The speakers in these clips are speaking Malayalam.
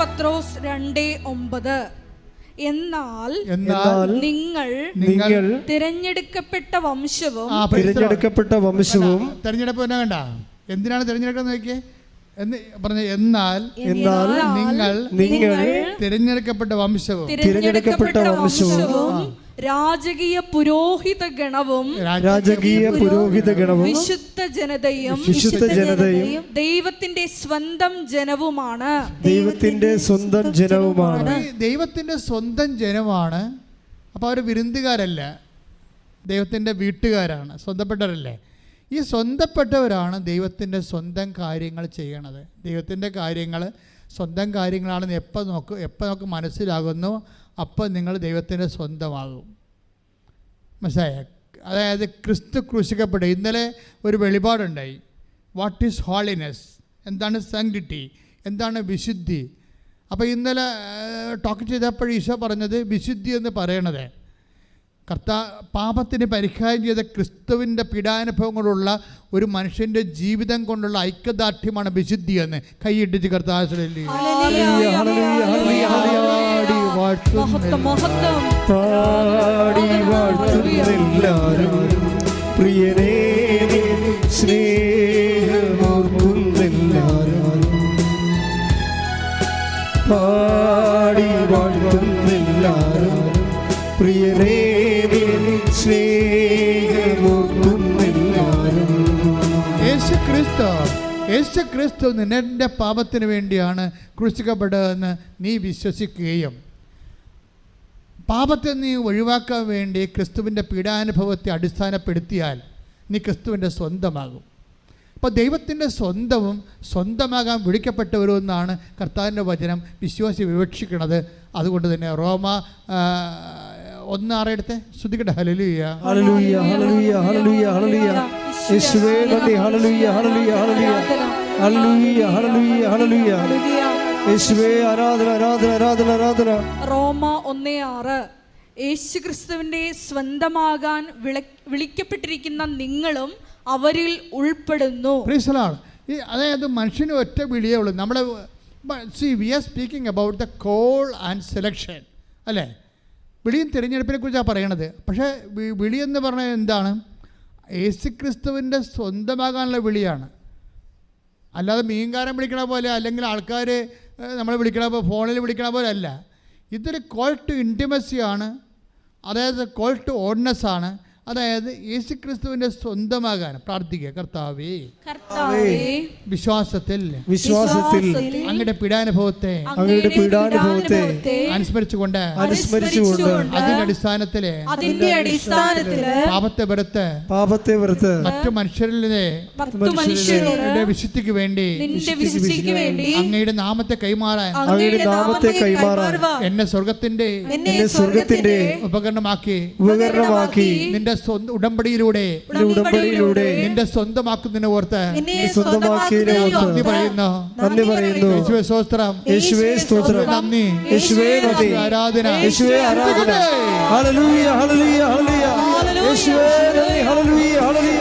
പത്രോസ് 2:9 എന്നാൽ നിങ്ങൾ തിരഞ്ഞെടുക്കപ്പെട്ട വംശവും തിരഞ്ഞെടുപ്പ് തന്നെ വേണ്ട. എന്തിനാണ് തിരഞ്ഞെടുക്കുന്നത് നോക്കിയേ എന്ന് പറഞ്ഞ. എന്നാൽ നിങ്ങൾ തിരഞ്ഞെടുക്കപ്പെട്ട വംശവും രാജകീയ പുരോഹിത ഗണവും വിശുദ്ധ ജനതയും ദൈവത്തിന്റെ സ്വന്തം ജനവുമാണ്. ദൈവത്തിന്റെ സ്വന്തം ജനമാണ്. അപ്പോൾ അവർ വിരുന്നുകാരല്ല, ദൈവത്തിൻ്റെ വീട്ടുകാരാണ്, സ്വന്തപ്പെട്ടവരല്ലേ. ഈ സ്വന്തപ്പെട്ടവരാണ് ദൈവത്തിൻ്റെ സ്വന്തം കാര്യങ്ങൾ ചെയ്യണത്. ദൈവത്തിൻ്റെ കാര്യങ്ങൾ സ്വന്തം കാര്യങ്ങളാണെന്ന് എപ്പോൾ നമുക്ക് മനസ്സിലാകുന്നു, അപ്പോൾ നിങ്ങൾ ദൈവത്തിൻ്റെ സ്വന്തമാകും. മനസ്സിലായ? അതായത് ക്രിസ്തു ക്രൂശിക്കപ്പെട്ടു. ഇന്നലെ ഒരു വെളിപാടുണ്ടായി. വാട്ട് ഈസ് ഹോളിനെസ്, എന്താണ് സാങ്ക്ടിറ്റി, എന്താണ് വിശുദ്ധി. അപ്പോൾ ഇന്നലെ ടോക്ക് ചെയ്തപ്പോൾ ഈശോ പറഞ്ഞത് വിശുദ്ധി എന്ന് പറയണത് പാപത്തിന് പരിഹാരം ചെയ്ത ക്രിസ്തുവിൻ്റെ പീഡാനുഭവങ്ങളുള്ള ഒരു മനുഷ്യൻ്റെ ജീവിതം കൊണ്ടുള്ള ഐക്യദാർഢ്യമാണ് വിശുദ്ധി എന്ന് കൈയിട്ടിച്ച് കർത്താവിനെ യേശുക്രിസ്തു നിന്റെ പാപത്തിന് വേണ്ടിയാണ് ക്രൂശിക്കപ്പെട്ടതെന്ന് നീ വിശ്വസിക്കുകയും പാപത്തെ നീ ഒഴിവാക്കാൻ വേണ്ടി ക്രിസ്തുവിൻ്റെ പീഡാനുഭവത്തെ അടിസ്ഥാനപ്പെടുത്തിയാൽ നീ ക്രിസ്തുവിൻ്റെ സ്വന്തമാകും. അപ്പോൾ ദൈവത്തിൻ്റെ സ്വന്തമാകാൻ വിളിക്കപ്പെട്ടവരുമെന്നാണ് കർത്താവിൻ്റെ വചനം വിശ്വാസി വിവക്ഷിക്കുന്നത്. അതുകൊണ്ട് തന്നെ റോമ 1:6 എടുത്ത് ശ്രുതിക്കട്ടെ. ഹല്ലേലൂയ ഹല്ലേലൂയ ഹല്ലേലൂയ ഹല്ലേലൂയ ഹല്ലേലൂയ യേശുവേ നന്ദി. ഹല്ലേലൂയ ഹല്ലേലൂയ ഹല്ലേലൂയ ഹല്ലേലൂയ ഹല്ലേലൂയ ഹല്ലേലൂയ യേശുവേ ആരാധന ആരാധന ആരാധന ആരാധന. റോമ 1:6 യേശുക്രിസ്തുവിന്റെ സ്വന്തമാകാൻ വിളിക്കപ്പെട്ടിരിക്കുന്ന നിങ്ങളും അവരിൽ ഉൾപ്പെടുന്നു. അതായത് മനുഷ്യന് ഒറ്റ വിളിയേ ഉള്ളൂ. നമ്മളെ we are speaking about the call and selection അല്ലേ. വിളിയും തിരഞ്ഞെടുപ്പിനെ കുറിച്ചാണ് പറയണത്. പക്ഷേ വിളിയെന്ന് പറഞ്ഞാൽ എന്താണ്? യേശുക്രിസ്തുവിൻ്റെ സ്വന്തമാകാനുള്ള വിളിയാണ്. അല്ലാതെ മീൻകാരൻ വിളിക്കണ പോലെ അല്ലെങ്കിൽ ആൾക്കാർ നമ്മൾ വിളിക്കണ പോലെ ഫോണിൽ വിളിക്കണ പോലെ അല്ല. ഇതൊരു കോൾ ടു ഇൻറ്റിമസിയാണ്. അതായത് കോൾ ടു ഓൺനെസ് ആണ്. അതായത് യേശുക്രിസ്തുവിന്റെ സ്വന്തമാകാൻ പ്രാർത്ഥിക്കുക. കർത്താവേ വിശ്വാസത്തിൽ അങ്ങയുടെ പീഡാനുഭവത്തെ അനുസ്മരിച്ചുകൊണ്ട് അതിന്റെ അടിസ്ഥാനത്തില് പാപത്തെ വെറുത്ത് മറ്റു മനുഷ്യരിലെ വിശുദ്ധിക്ക് വേണ്ടി അങ്ങയുടെ നാമത്തെ കൈമാറാൻ എന്നെ സ്വർഗത്തിന്റെ ഉപകരണമാക്കി നിന്റെ ഉടമ്പടിയിലൂടെ നിന്റെ സ്വന്തമാക്കുന്നതിനെ ഓർത്ത് നന്ദി പറയുന്നു. യേശുവേ സ്തോത്രം, യേശുവേ സ്തോത്രം, നന്ദി, യേശുവേ നന്ദി, ആരാധന, യേശുവേ ആരാധന. ഹല്ലേലൂയ ഹല്ലേലൂയ ഹല്ലേലൂയ യേശുവേ നന്ദി. ഹല്ലേലൂയ ഹല്ലേലൂയ.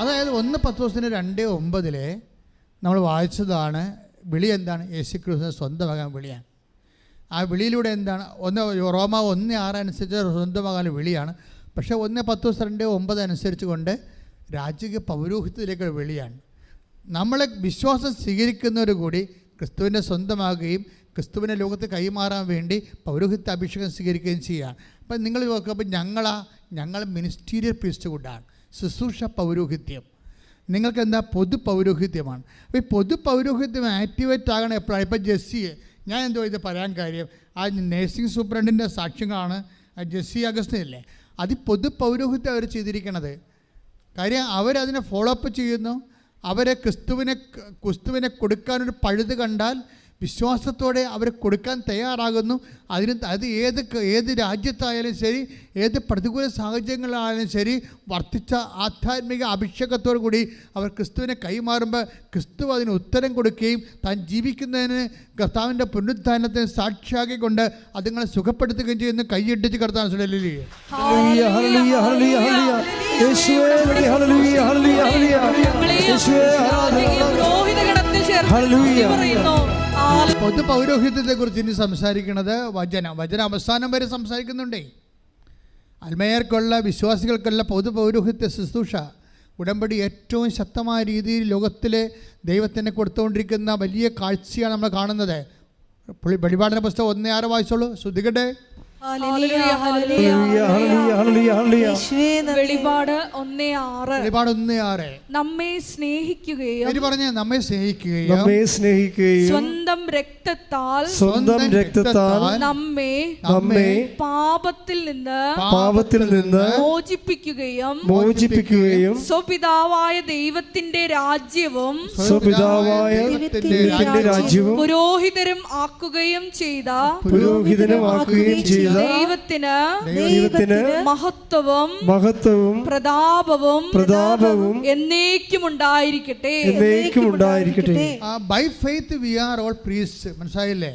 അതായത് 1 പത്രോസിന് 2:9 നമ്മൾ വായിച്ചതാണ്. വിളി എന്താണ്? യേശുക്രിസ്തുവിനെ സ്വന്തമാകാൻ വിളിയാണ്. ആ വിളിയിലൂടെ എന്താണ്? റോമ 1:6 അനുസരിച്ച് സ്വന്തമാകാൻ വിളിയാണ്. പക്ഷേ 1 പത്രോസ് 2:9 അനുസരിച്ച് കൊണ്ട് രാജകീയ പൗരോഹിത്യത്തിലേക്കുള്ള വിളിയാണ്. നമ്മളെ വിശ്വാസം സ്വീകരിക്കുന്നവർ കൂടി ക്രിസ്തുവിൻ്റെ സ്വന്തമാകുകയും ക്രിസ്തുവിനെ ലോകത്ത് കൈമാറാൻ വേണ്ടി പൗരോഹിത്യ അഭിഷേകം സ്വീകരിക്കുകയും ചെയ്യുകയാണ്. അപ്പം നിങ്ങൾ നോക്കുമ്പോൾ ഞങ്ങൾ മിനിസ്റ്റീരിയൽ പ്രീസ്റ്റ്ഹുഡാണ്, ശുശ്രൂഷ പൗരോഹിത്യം. നിങ്ങൾക്ക് എന്താ? പൊതു പൗരോഹിത്യമാണ്. അപ്പോൾ ഈ പൊതു പൗരോഹിത്യം ആക്ടിവേറ്റ് ആകണം എപ്പോഴാണ്? ഇപ്പം ജെസ്സിയെ ഞാൻ എന്തോ ഇത് പറയാൻ കാര്യം, ആ നഴ്സിംഗ് സൂപ്രണ്ടിൻ്റെ സാക്ഷ്യങ്ങളാണ് ജെസ്സി അഗസ്റ്റിനല്ലേ. അത് പൊതു പൗരോഹിത്യം അവർ ചെയ്തിരിക്കണത്. കാര്യം അവരതിനെ ഫോളോ അപ്പ് ചെയ്യുന്നു. അവരെ ക്രിസ്തുവിനെ കൊടുക്കാനൊരു പഴുത് കണ്ടാൽ വിശ്വാസത്തോടെ അവർ കൊടുക്കാൻ തയ്യാറാകുന്നു. അത് ഏത് രാജ്യത്തായാലും ശരി, ഏത് പ്രതികൂല സാഹചര്യങ്ങളായാലും ശരി, വർദ്ധിച്ച ആധ്യാത്മിക അഭിഷേകത്തോടു കൂടി അവർ ക്രിസ്തുവിനെ കൈമാറുമ്പോൾ ക്രിസ്തു അതിന് ഉത്തരം കൊടുക്കുകയും താൻ ജീവിക്കുന്നതിന് കർത്താവിൻ്റെ പുനരുത്ഥാനത്തിന് സാക്ഷിയാക്കിക്കൊണ്ട് അതുങ്ങളെ സുഖപ്പെടുത്തുകയും ചെയ്യുന്നു. കൈയിട്ടിച്ച് കർത്താൻ ഹല്ലേലൂയ. പറയുന്നു. പൊതു പൗരോഹിത്യത്തെ കുറിച്ച് ഇനി സംസാരിക്കുന്നത് വചനം അവസാനം വരെ സംസാരിക്കുന്നുണ്ടേ. അൽമയർക്കുള്ള വിശ്വാസികൾക്കുള്ള പൊതു പൗരോഹിത്യ ശുശ്രൂഷ ഉടമ്പടി ഏറ്റവും ശക്തമായ രീതിയിൽ ലോകത്തിലെ ദൈവത്തിന് കൊടുത്തുകൊണ്ടിരിക്കുന്ന വലിയ കാഴ്ചയാണ് നമ്മൾ കാണുന്നത്. വെളിപാടിന പുസ്തകം 1:6 വായിച്ചോളൂ. ശ്രുതികട്ടെ. ഹല്ലേലൂയ, ഹല്ലേലൂയ, ഹല്ലേലൂയ, ഹല്ലേലൂയ, ഹല്ലേലൂയ. വെളിപാട് 1:6. വെളിപാട് 1:6. നമ്മെ സ്നേഹിക്കുകയും നമ്മെ സ്നേഹിക്കുകയും നമ്മെ സ്നേഹിക്കുകയും സ്വന്തം രക്തത്താൽ നമ്മെ പാപത്തിൽ നിന്ന് മോചിപ്പിക്കുകയും സ്വപിതാവായ ദൈവത്തിന്റെ രാജ്യവും പുരോഹിതരും ആക്കുകയും ചെയ്ത ദൈവത്തിന് മഹത്വവും പ്രതാപവും എന്നേക്കും ഉണ്ടായിരിക്കട്ടെ. By faith we are all priest. മനസ്സിലായില്ലേ?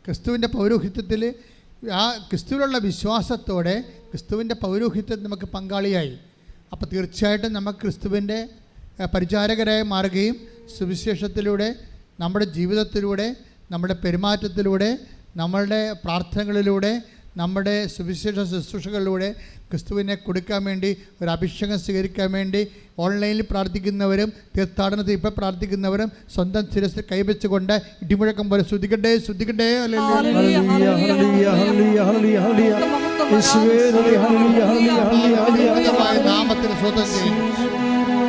ക്രിസ്തുവിൻ്റെ പൗരോഹിത്യത്തിൽ ആ ക്രിസ്തുവിലുള്ള വിശ്വാസത്തോടെ ക്രിസ്തുവിൻ്റെ പൗരോഹിത്യത്തിൽ നമുക്ക് പങ്കാളിയായി. അപ്പോൾ തീർച്ചയായിട്ടും നമുക്ക് ക്രിസ്തുവിൻ്റെ പരിചാരകരായി മാറുകയും സുവിശേഷത്തിലൂടെ നമ്മുടെ ജീവിതത്തിലൂടെ നമ്മുടെ പെരുമാറ്റത്തിലൂടെ നമ്മളുടെ പ്രാർത്ഥനകളിലൂടെ നമ്മുടെ സുവിശേഷ ശുശ്രൂഷകളിലൂടെ ക്രിസ്തുവിനെ കൊടുക്കാൻ വേണ്ടി ഒരു അഭിഷേകം സ്വീകരിക്കാൻ വേണ്ടി ഓൺലൈനിൽ പ്രാർത്ഥിക്കുന്നവരും തീർത്ഥാടനത്തിൽ ഇപ്പോൾ പ്രാർത്ഥിക്കുന്നവരും സ്വന്തം ശിരസിൽ കൈവച്ചുകൊണ്ട് ഇടിമുഴക്കം പോലെ ശ്രുതിക്കട്ടെ. നാമത്തിന് സ്വന്തം ചെയ്യും.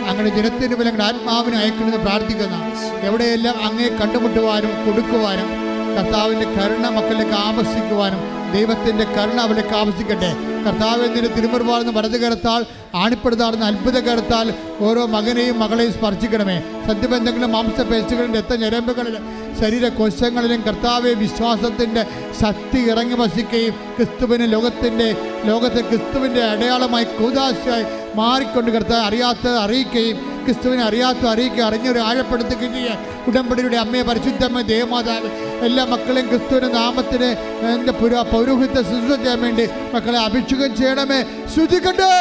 അങ്ങനെ ജനത്തിന് പോലെ അങ്ങനെ ആത്മാവിനെ അയക്കണമെന്ന് പ്രാർത്ഥിക്കുന്ന എവിടെയെല്ലാം അങ്ങേ കണ്ടുമുട്ടുവാനും കൊടുക്കുവാനും കർത്താവിൻ്റെ കരുണ മക്കളിലേക്ക് ആവശ്യിക്കുവാനും ദൈവത്തിൻ്റെ കരുണ അവരിലേക്ക് ആവശ്യിക്കട്ടെ. കർത്താവ് നിന്റെ തിരുമുറുപാടുന്ന വലത് കരത്താൽ ആണിപ്പെടുത്താറുന്ന അത്ഭുത കരത്താൽ ഓരോ മകനെയും മകളെയും സ്പർശിക്കണമേ. സത്യബന്ധങ്ങളിലും മാംസപേശികളിലും രക്തഞരമ്പുകളിലും ശരീര കോശങ്ങളിലും കർത്താവെ വിശ്വാസത്തിൻ്റെ ശക്തി ഇറങ്ങി വസിക്കുകയും ക്രിസ്തുവിന് ലോകത്തെ ക്രിസ്തുവിൻ്റെ അടയാളമായി കൂദാശയായി മാറിക്കൊണ്ട് കർത്താവ് അറിയാത്തത് അറിയിക്കുകയും ക്രിസ്തുവിനെ അറിയിക്കുക അറിഞ്ഞൊരു ആഴപ്പെടുത്തുകയും ചെയ്യാൻ ഉടമ്പടിയുടെ അമ്മയെ പരിശുദ്ധമ്മ ദേവമാതാവ് എല്ലാ മക്കളെയും ക്രിസ്തുവിൻ്റെ നാമത്തിന് എൻ്റെ പൗരോഹിത്യ ശുശ്രൂഷ ചെയ്യാൻ വേണ്ടി മക്കളെ അഭിഷേകം ചെയ്യണമേ. ശ്രുതിക്കട്ടെ.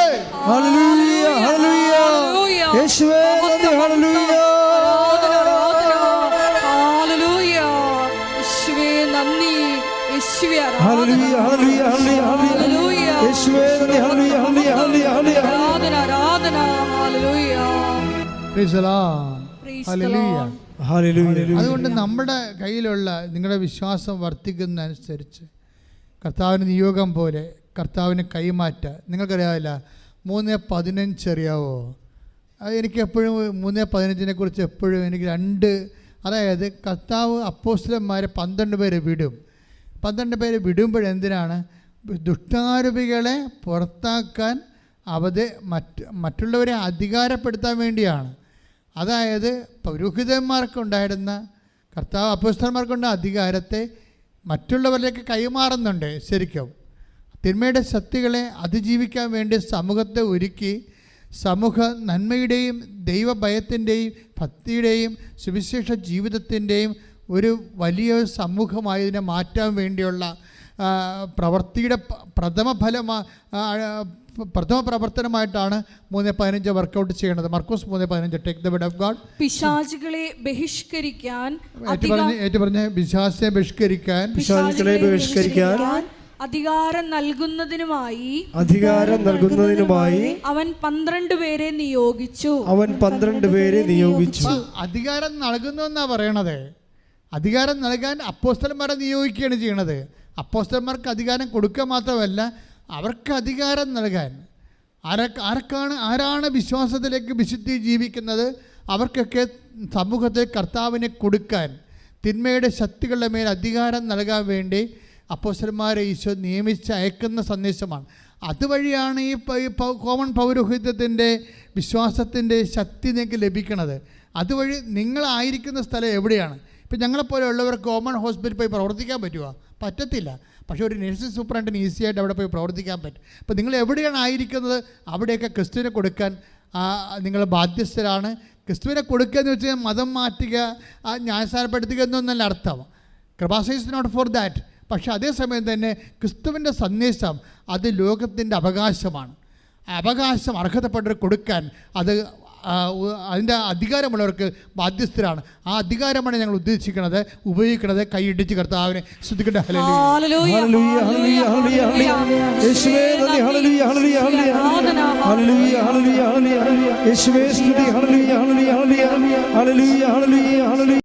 അതുകൊണ്ട് നമ്മുടെ കയ്യിലുള്ള നിങ്ങളുടെ വിശ്വാസം വർദ്ധിക്കുന്ന അനുസരിച്ച് കർത്താവിന് നിയോഗം പോലെ കർത്താവിന് കൈമാറ്റം. നിങ്ങൾക്കറിയാവില്ല 3:15 അറിയാവോ? അത് എനിക്ക് എപ്പോഴും 3:15 കുറിച്ച് എപ്പോഴും എനിക്ക് അതായത് കർത്താവ് അപ്പോസ്തലന്മാരെ 12 പേരെ വിടും. 12 പേരെ വിടുമ്പോഴെന്തിനാണ്? ദുഷ്ടാരൂപികളെ പുറത്താക്കാൻ മറ്റുള്ളവരെ അധികാരപ്പെടുത്താൻ വേണ്ടിയാണ്. അതായത് പൗരോഹിതന്മാർക്കുണ്ടായിരുന്ന കർത്താവ് അപ്പോസ്തലന്മാർക്കുണ്ട അധികാരത്തെ മറ്റുള്ളവരിലേക്ക് കൈമാറുന്നുണ്ട്. ശരിക്കും തിന്മയുടെ ശക്തികളെ അതിജീവിക്കാൻ വേണ്ടി സമൂഹത്തെ ഒരുക്കി സമൂഹ നന്മയുടെയും ദൈവഭയത്തിൻ്റെയും ഭക്തിയുടെയും സുവിശേഷ ജീവിതത്തിൻ്റെയും ഒരു വലിയ സമൂഹമായതിനെ മാറ്റാൻ വേണ്ടിയുള്ള പ്രവൃത്തിയുടെ പ്രഥമ പ്രവർത്തനമായിട്ടാണ് 3:15 വർക്കൗട്ട് ചെയ്യണത്. മർക്കോസ് 3:15. Take the word of God. പിശാചുകളെ ബഹിഷ്കരിക്കാൻ പിശാചിനെ ബഹിഷ്കരിക്കാൻ അധികാരം നൽകുന്നതിനുമായി അവൻ 12 പേരെ നിയോഗിച്ചു. അധികാരം നൽകുന്നു എന്നാ പറയണത്. അധികാരം നൽകാൻ അപ്പോസ്തലന്മാരെ നിയോഗിക്കുകയാണ് ചെയ്യണത്. അപ്പോസ്തലന്മാർക്ക് അധികാരം കൊടുക്കുക മാത്രമല്ല അവർക്ക് അധികാരം നൽകാൻ. ആരാണ് വിശ്വാസത്തിലേക്ക് വിശുദ്ധി ജീവിക്കുന്നത് അവർക്കൊക്കെ സമൂഹത്തിൽ കർത്താവിനെ കൊടുക്കാൻ തിന്മയുടെ ശക്തികളുടെ മേൽ അധികാരം നൽകാൻ വേണ്ടി അപ്പോസ്തലന്മാരെ ഈശോ നിയമിച്ച് അയക്കുന്ന സന്ദേശമാണ്. അതുവഴിയാണ് ഈ കോമൺ പൗരോഹിത്യത്തിൻ്റെ വിശ്വാസത്തിൻ്റെ ശക്തി നിങ്ങൾക്ക് ലഭിക്കുന്നത്. അതുവഴി നിങ്ങളായിരിക്കുന്ന സ്ഥലം എവിടെയാണ്? ഇപ്പം ഞങ്ങളെപ്പോലെയുള്ളവർക്ക് കോമൺ ഹോസ്പിറ്റലിൽ പോയി പ്രവർത്തിക്കാൻ പറ്റുമോ? പറ്റത്തില്ല. പക്ഷേ ഒരു നഴ്സിംഗ് സൂപ്രണ്ടിന് ഈസിയായിട്ട് അവിടെ പോയി പ്രവർത്തിക്കാൻ പറ്റും. അപ്പോൾ നിങ്ങൾ എവിടെയാണ് ആയിരിക്കുന്നത് അവിടെയൊക്കെ ക്രിസ്തുവിനെ കൊടുക്കാൻ നിങ്ങൾ ബാധ്യസ്ഥരാണ്. ക്രിസ്തുവിനെ കൊടുക്കുക എന്ന് വെച്ചാൽ മതം മാറ്റുക, ന്യായസ്ഥാനപ്പെടുത്തുക എന്നൊന്നല്ല അർത്ഥം. കൃപാസന ഈസ് നോട്ട് ഫോർ ദാറ്റ്. പക്ഷേ അതേസമയം തന്നെ ക്രിസ്തുവിൻ്റെ സന്ദേശം അത് ലോകത്തിൻ്റെ അവകാശമാണ്. അവകാശം അർഹതപ്പെട്ടവർ കൊടുക്കാൻ അത് അതിൻ്റെ അധികാരമുള്ളവർക്ക് ബാധ്യസ്ഥരാണ്. ആ അധികാരമാണ് ഞങ്ങൾ ഉദ്ദേശിക്കുന്നത്, ഉപയോഗിക്കുന്നത്. കൈയിടിച്ച് കർത്താവിനെ സ്തുതിക്കട്ടെ. ഹല്ലേലൂയ, ഹല്ലേലൂയ, ഹല്ലേലൂയ, ഹല്ലേലൂയ, ഹല്ലേലൂയ. യേശുവേ നന്ദി. ഹല്ലേലൂയ, ഹല്ലേലൂയ, ഹല്ലേലൂയ. ഹല്ലേലൂയ, ഹല്ലേലൂയ, ഹല്ലേലൂയ. യേശുവേ സ്തുതി. ഹല്ലേലൂയ, ഹല്ലേലൂയ, ഹല്ലേലൂയ. ഹല്ലേലൂയ, ഹല്ലേലൂയ, ഹല്ലേലൂയ.